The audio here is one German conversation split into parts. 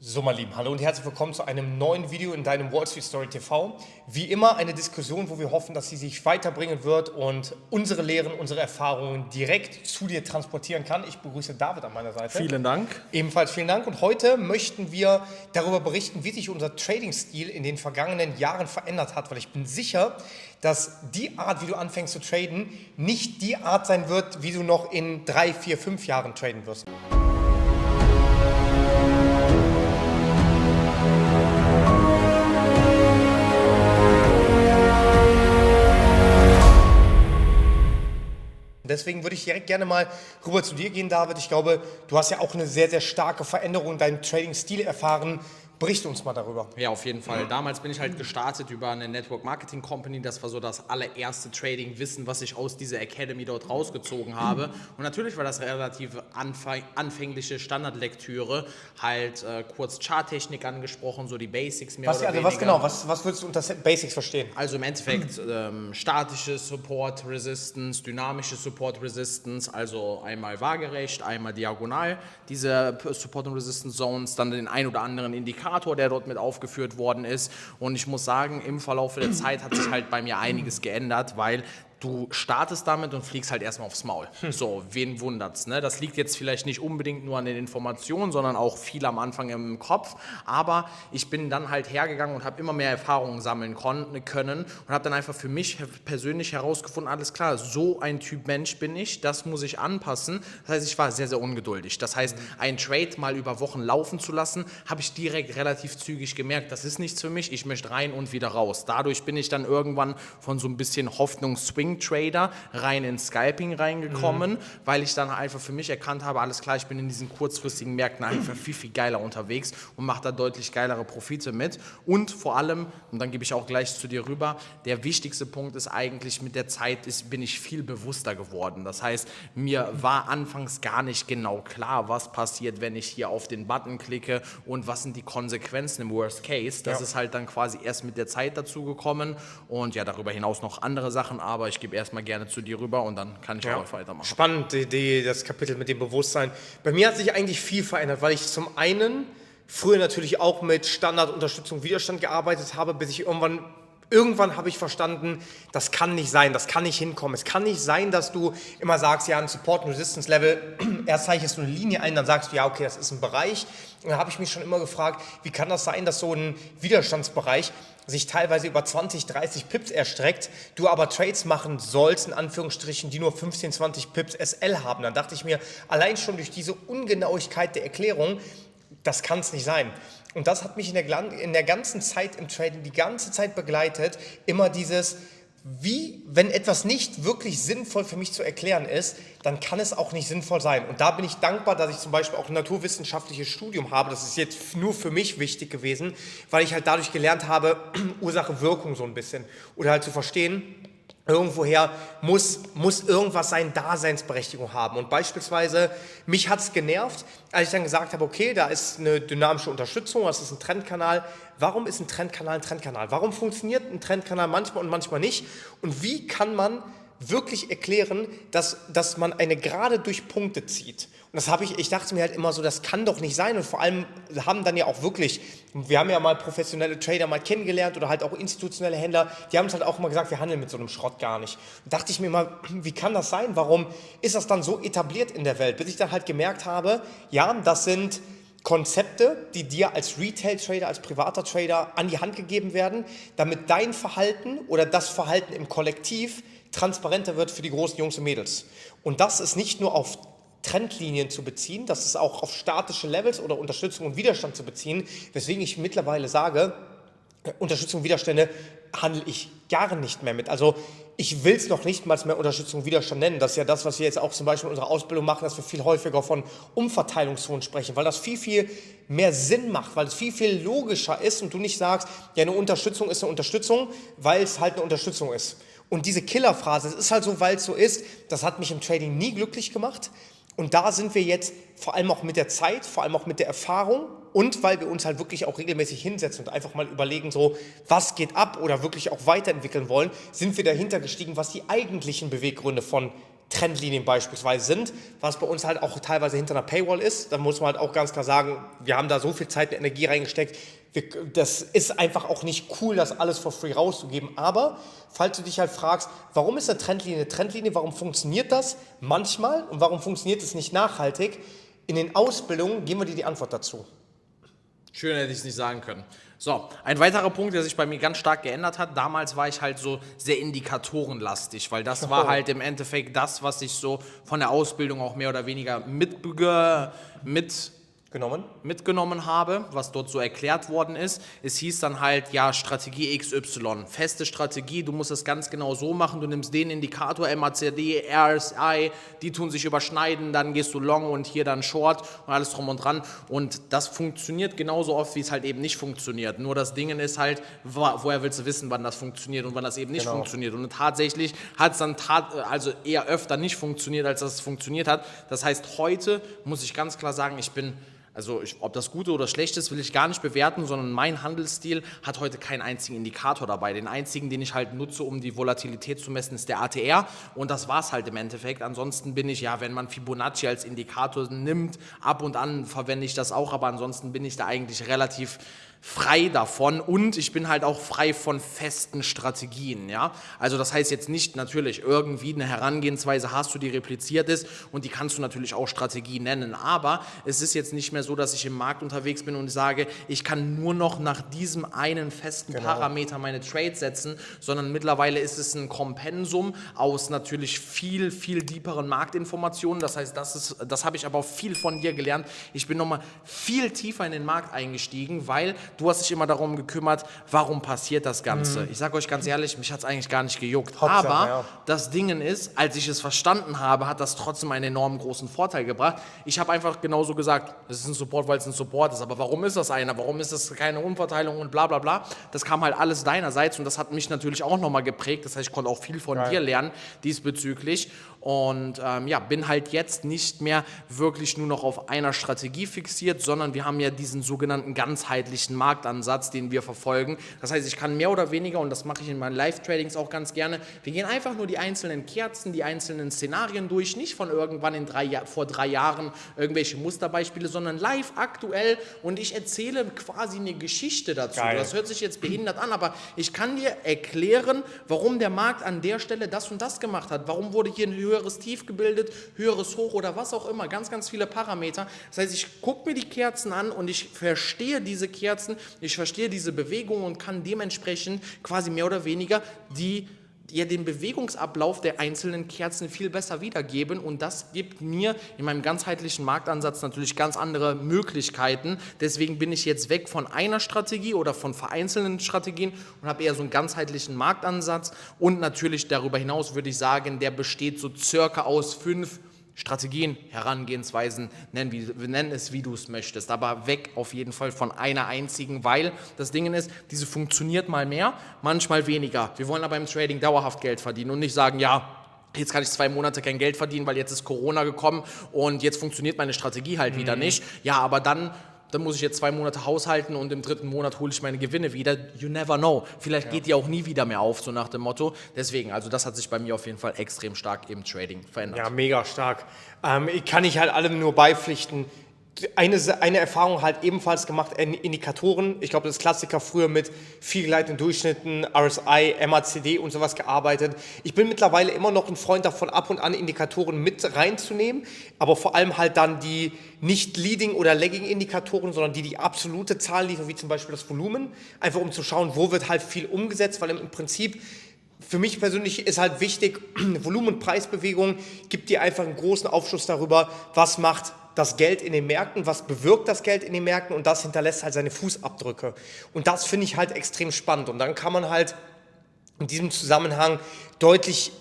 So, mein Lieben, hallo und herzlich willkommen zu einem neuen Video in deinem Wall Street Story TV. Wie immer eine Diskussion, wo wir hoffen, dass sie sich weiterbringen wird und unsere Lehren, unsere Erfahrungen direkt zu dir transportieren kann. Ich begrüße David an meiner Seite. Vielen Dank. Ebenfalls vielen Dank. Und heute möchten wir darüber berichten, wie sich unser Trading-Stil in den vergangenen Jahren verändert hat, weil ich bin sicher, dass die Art, wie du anfängst zu traden, nicht die Art sein wird, wie du noch in 3, 4, 5 Jahren traden wirst. Deswegen würde ich direkt gerne mal rüber zu dir gehen, David. Ich glaube, du hast ja auch eine sehr, sehr starke Veränderung in deinem Trading-Stil erfahren. Berichte uns mal darüber. Ja, auf jeden Fall. Damals bin ich halt gestartet über eine Network Marketing Company. Das war so das allererste Trading-Wissen, was ich aus dieser Academy dort rausgezogen habe. Und natürlich war das relativ anfängliche Standardlektüre. Halt kurz Charttechnik angesprochen, so die Basics mehr oder weniger. Was würdest du unter Basics verstehen? Also im Endeffekt statische Support Resistance, dynamische Support Resistance, also einmal waagerecht, einmal diagonal, diese Support und Resistance Zones, dann den ein oder anderen Indikator, der dort mit aufgeführt worden ist. Und ich muss sagen, im Verlauf der Zeit hat sich halt bei mir einiges geändert, weil du startest damit und fliegst halt erstmal aufs Maul. So, wen wundert's, ne? Das liegt jetzt vielleicht nicht unbedingt nur an den Informationen, sondern auch viel am Anfang im Kopf. Aber ich bin dann halt hergegangen und habe immer mehr Erfahrungen sammeln können und habe dann einfach für mich persönlich herausgefunden, alles klar, so ein Typ Mensch bin ich, das muss ich anpassen. Das heißt, ich war sehr, sehr ungeduldig. Das heißt, einen Trade mal über Wochen laufen zu lassen, habe ich direkt relativ zügig gemerkt, das ist nichts für mich, ich möchte rein und wieder raus. Dadurch bin ich dann irgendwann von so ein bisschen Hoffnungs-Swing-Trader rein ins Scalping reingekommen, weil ich dann einfach für mich erkannt habe, alles klar, ich bin in diesen kurzfristigen Märkten einfach viel, viel geiler unterwegs und mache da deutlich geilere Profite mit. Und vor allem, und dann gebe ich auch gleich zu dir rüber, der wichtigste Punkt ist eigentlich, mit der Zeit bin ich viel bewusster geworden. Das heißt, mir war anfangs gar nicht genau klar, was passiert, wenn ich hier auf den Button klicke und was sind die Konsequenzen im Worst Case. Das ist halt dann quasi erst mit der Zeit dazu gekommen und ja, darüber hinaus noch andere Sachen, aber ich gebe erstmal gerne zu dir rüber und dann kann ich auch weitermachen. Spannend, das Kapitel mit dem Bewusstsein. Bei mir hat sich eigentlich viel verändert, weil ich zum einen früher natürlich auch mit Standardunterstützung, Widerstand gearbeitet habe, bis ich Irgendwann habe ich verstanden, das kann nicht sein, das kann nicht hinkommen. Es kann nicht sein, dass du immer sagst, ja, ein Support- und Resistance-Level, erst zeichnest du eine Linie ein, dann sagst du, ja, okay, das ist ein Bereich. Und dann habe ich mich schon immer gefragt, wie kann das sein, dass so ein Widerstandsbereich sich teilweise über 20, 30 Pips erstreckt, du aber Trades machen sollst, in Anführungsstrichen, die nur 15, 20 Pips SL haben. Dann dachte ich mir, allein schon durch diese Ungenauigkeit der Erklärung, das kann es nicht sein. Und das hat mich in der ganzen Zeit im Trading die ganze Zeit begleitet. Immer dieses, wenn etwas nicht wirklich sinnvoll für mich zu erklären ist, dann kann es auch nicht sinnvoll sein. Und da bin ich dankbar, dass ich zum Beispiel auch ein naturwissenschaftliches Studium habe. Das ist jetzt nur für mich wichtig gewesen, weil ich halt dadurch gelernt habe, Ursache-Wirkung so ein bisschen. Oder halt zu verstehen, irgendwoher muss irgendwas seine Daseinsberechtigung haben. Und beispielsweise, mich hat es genervt, als ich dann gesagt habe, okay, da ist eine dynamische Unterstützung, das ist ein Trendkanal. Warum ist ein Trendkanal ein Trendkanal? Warum funktioniert ein Trendkanal manchmal und manchmal nicht? Und wie kann man wirklich erklären, dass man eine Gerade durch Punkte zieht? Und ich dachte mir halt immer so, das kann doch nicht sein. Und vor allem haben dann ja auch wirklich, wir haben ja mal professionelle Trader mal kennengelernt oder halt auch institutionelle Händler, die haben uns halt auch immer gesagt, wir handeln mit so einem Schrott gar nicht. Und dachte ich mir immer, wie kann das sein? Warum ist das dann so etabliert in der Welt? Bis ich dann halt gemerkt habe, ja, das sind Konzepte, die dir als Retail-Trader, als privater Trader an die Hand gegeben werden, damit dein Verhalten oder das Verhalten im Kollektiv transparenter wird für die großen Jungs und Mädels. Und das ist nicht nur auf Trendlinien zu beziehen, das ist auch auf statische Levels oder Unterstützung und Widerstand zu beziehen, weswegen ich mittlerweile sage, Unterstützung und Widerstände handle ich gar nicht mehr mit. Also ich will es noch nicht mal mehr Unterstützung und Widerstand nennen. Das ist ja das, was wir jetzt auch zum Beispiel in unserer Ausbildung machen, dass wir viel häufiger von Umverteilungszonen sprechen, weil das viel, viel mehr Sinn macht, weil es viel, viel logischer ist und du nicht sagst, ja, eine Unterstützung ist eine Unterstützung, weil es halt eine Unterstützung ist. Und diese Killerphrase, es ist halt so, weil es so ist, das hat mich im Trading nie glücklich gemacht. Und da sind wir jetzt vor allem auch mit der Zeit, vor allem auch mit der Erfahrung und weil wir uns halt wirklich auch regelmäßig hinsetzen und einfach mal überlegen, so was geht ab oder wirklich auch weiterentwickeln wollen, sind wir dahinter gestiegen, was die eigentlichen Beweggründe von Trendlinien beispielsweise sind, was bei uns halt auch teilweise hinter einer Paywall ist. Da muss man halt auch ganz klar sagen, wir haben da so viel Zeit und Energie reingesteckt. Das ist einfach auch nicht cool, das alles for free rauszugeben. Aber falls du dich halt fragst, warum ist eine Trendlinie, warum funktioniert das manchmal und warum funktioniert es nicht nachhaltig, in den Ausbildungen geben wir dir die Antwort dazu. Schön hätte ich es nicht sagen können. So, ein weiterer Punkt, der sich bei mir ganz stark geändert hat. Damals war ich halt so sehr indikatorenlastig, weil das war halt im Endeffekt das, was ich so von der Ausbildung auch mehr oder weniger mitgenommen habe, was dort so erklärt worden ist. Es hieß dann halt, ja, Strategie XY, feste Strategie, du musst es ganz genau so machen, du nimmst den Indikator, MACD, RSI, die tun sich überschneiden, dann gehst du Long und hier dann Short und alles drum und dran und das funktioniert genauso oft, wie es halt eben nicht funktioniert. Nur das Ding ist halt, woher willst du wissen, wann das funktioniert und wann das eben nicht funktioniert und tatsächlich hat es dann also eher öfter nicht funktioniert, als dass es funktioniert hat. Das heißt, heute muss ich ganz klar sagen, ob das gut oder schlecht ist, will ich gar nicht bewerten, sondern mein Handelsstil hat heute keinen einzigen Indikator dabei. Den einzigen, den ich halt nutze, um die Volatilität zu messen, ist der ATR und das war es halt im Endeffekt. Ansonsten bin ich, ja, wenn man Fibonacci als Indikator nimmt, ab und an verwende ich das auch, aber ansonsten bin ich da eigentlich relativ frei davon und ich bin halt auch frei von festen Strategien, ja. Also das heißt jetzt nicht natürlich irgendwie eine Herangehensweise hast du, die repliziert ist und die kannst du natürlich auch Strategie nennen, aber es ist jetzt nicht mehr so, dass ich im Markt unterwegs bin und sage, ich kann nur noch nach diesem einen festen Parameter meine Trades setzen, sondern mittlerweile ist es ein Kompensum aus natürlich viel, viel deeperen Marktinformationen, das heißt, das habe ich aber auch viel von dir gelernt. Ich bin nochmal viel tiefer in den Markt eingestiegen, weil du hast dich immer darum gekümmert, warum passiert das Ganze. Ich sage euch ganz ehrlich, mich hat es eigentlich gar nicht gejuckt. Aber das Ding ist, als ich es verstanden habe, hat das trotzdem einen enorm großen Vorteil gebracht. Ich habe einfach genauso gesagt, es ist ein Support, weil es ein Support ist. Aber warum ist das einer? Warum ist das keine Umverteilung und bla bla bla? Das kam halt alles deinerseits und das hat mich natürlich auch nochmal geprägt. Das heißt, ich konnte auch viel von dir lernen diesbezüglich. Und bin halt jetzt nicht mehr wirklich nur noch auf einer Strategie fixiert, sondern wir haben ja diesen sogenannten ganzheitlichen Marktansatz, den wir verfolgen. Das heißt, ich kann mehr oder weniger, und das mache ich in meinen Live-Tradings auch ganz gerne, wir gehen einfach nur die einzelnen Kerzen, die einzelnen Szenarien durch, nicht von irgendwann vor 3 Jahren irgendwelche Musterbeispiele, sondern live aktuell und ich erzähle quasi eine Geschichte dazu. Geil. Das hört sich jetzt behindert an, aber ich kann dir erklären, warum der Markt an der Stelle das und das gemacht hat. Warum wurde hier ein höheres Tief gebildet, höheres Hoch oder was auch immer. Ganz, ganz viele Parameter. Das heißt, ich gucke mir die Kerzen an und ich verstehe diese Kerzen, ich verstehe diese Bewegung und kann dementsprechend quasi mehr oder weniger den Bewegungsablauf der einzelnen Kerzen viel besser wiedergeben und das gibt mir in meinem ganzheitlichen Marktansatz natürlich ganz andere Möglichkeiten. Deswegen bin ich jetzt weg von einer Strategie oder von vereinzelten Strategien und habe eher so einen ganzheitlichen Marktansatz und natürlich darüber hinaus würde ich sagen, der besteht so circa aus 5 Strategien, Herangehensweisen, nenn es wie du es möchtest, aber weg auf jeden Fall von einer einzigen, weil das Ding ist, diese funktioniert mal mehr, manchmal weniger. Wir wollen aber im Trading dauerhaft Geld verdienen und nicht sagen, ja, jetzt kann ich 2 Monate kein Geld verdienen, weil jetzt ist Corona gekommen und jetzt funktioniert meine Strategie halt wieder nicht. Ja, aber dann muss ich jetzt 2 Monate haushalten und im 3. Monat hole ich meine Gewinne wieder. You never know. Vielleicht geht die auch nie wieder mehr auf, so nach dem Motto. Deswegen, also das hat sich bei mir auf jeden Fall extrem stark im Trading verändert. Ja, mega stark. Kann ich halt allem nur beipflichten. Eine Erfahrung halt ebenfalls gemacht, Indikatoren. Ich glaube, das Klassiker früher mit viel geleiteten Durchschnitten, RSI, MACD und sowas gearbeitet. Ich bin mittlerweile immer noch ein Freund davon, ab und an Indikatoren mit reinzunehmen, aber vor allem halt dann die nicht Leading- oder Lagging-Indikatoren, sondern die absolute Zahl liefern, wie zum Beispiel das Volumen, einfach um zu schauen, wo wird halt viel umgesetzt, weil im Prinzip für mich persönlich ist halt wichtig, Volumen- und Preisbewegung gibt dir einfach einen großen Aufschluss darüber, was macht das Geld in den Märkten, was bewirkt das Geld in den Märkten und das hinterlässt halt seine Fußabdrücke. Und das finde ich halt extrem spannend. Und dann kann man halt in diesem Zusammenhang deutlich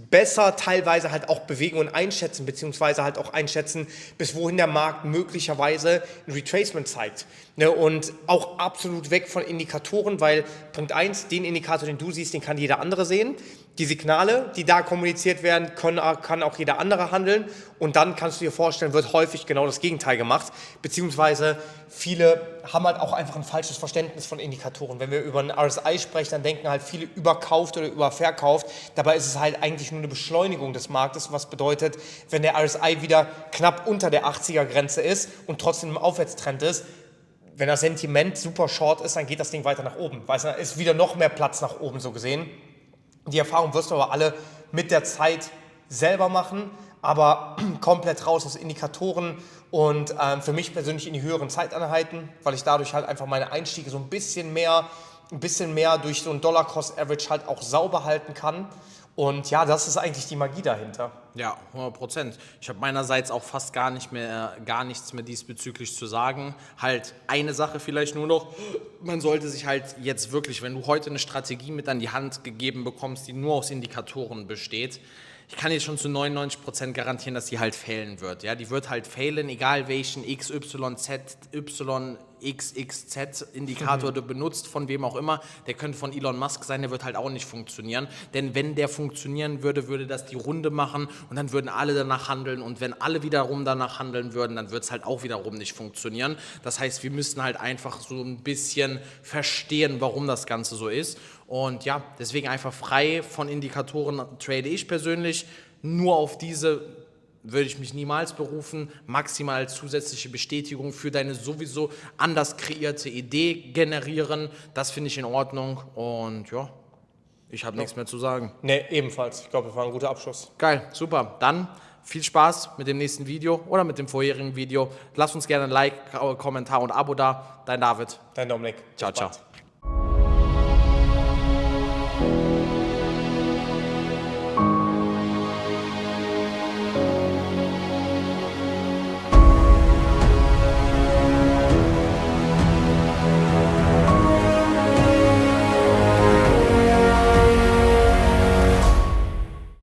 besser teilweise halt auch Bewegungen einschätzen, beziehungsweise halt auch einschätzen, bis wohin der Markt möglicherweise ein Retracement zeigt. Ne, und auch absolut weg von Indikatoren, weil Punkt 1, den Indikator, den du siehst, den kann jeder andere sehen. Die Signale, die da kommuniziert werden, kann auch jeder andere handeln. Und dann kannst du dir vorstellen, wird häufig genau das Gegenteil gemacht. Beziehungsweise viele haben halt auch einfach ein falsches Verständnis von Indikatoren. Wenn wir über einen RSI sprechen, dann denken halt viele überkauft oder überverkauft. Dabei ist es halt eigentlich nur eine Beschleunigung des Marktes, was bedeutet, wenn der RSI wieder knapp unter der 80er-Grenze ist und trotzdem im Aufwärtstrend ist, wenn das Sentiment super short ist, dann geht das Ding weiter nach oben. Weißt du, da ist wieder noch mehr Platz nach oben so gesehen. Die Erfahrung wirst du aber alle mit der Zeit selber machen, aber komplett raus aus Indikatoren und für mich persönlich in die höheren Zeiteinheiten, weil ich dadurch halt einfach meine Einstiege so ein bisschen mehr durch so ein Dollar-Cost-Average halt auch sauber halten kann. Und ja, das ist eigentlich die Magie dahinter. Ja, 100%. Ich habe meinerseits auch fast gar nichts mehr diesbezüglich zu sagen. Halt eine Sache vielleicht nur noch, man sollte sich halt jetzt wirklich, wenn du heute eine Strategie mit an die Hand gegeben bekommst, die nur aus Indikatoren besteht, ich kann jetzt schon zu 99% garantieren, dass die halt failen wird. Ja, die wird halt failen, egal welchen XYZ Indikator du benutzt, von wem auch immer. Der könnte von Elon Musk sein, der wird halt auch nicht funktionieren. Denn wenn der funktionieren würde, würde das die Runde machen und dann würden alle danach handeln. Und wenn alle wiederum danach handeln würden, dann wird es halt auch wiederum nicht funktionieren. Das heißt, wir müssen halt einfach so ein bisschen verstehen, warum das Ganze so ist. Und ja, deswegen einfach frei von Indikatoren trade ich persönlich. Nur auf diese würde ich mich niemals berufen. Maximal zusätzliche Bestätigung für deine sowieso anders kreierte Idee generieren. Das finde ich in Ordnung. Und ja, ich habe nichts mehr zu sagen. Ne, ebenfalls. Ich glaube, das war ein guter Abschluss. Geil, super. Dann viel Spaß mit dem nächsten Video oder mit dem vorherigen Video. Lass uns gerne ein Like, Kommentar und Abo da. Dein David. Dein Dominik. Ciao, ciao.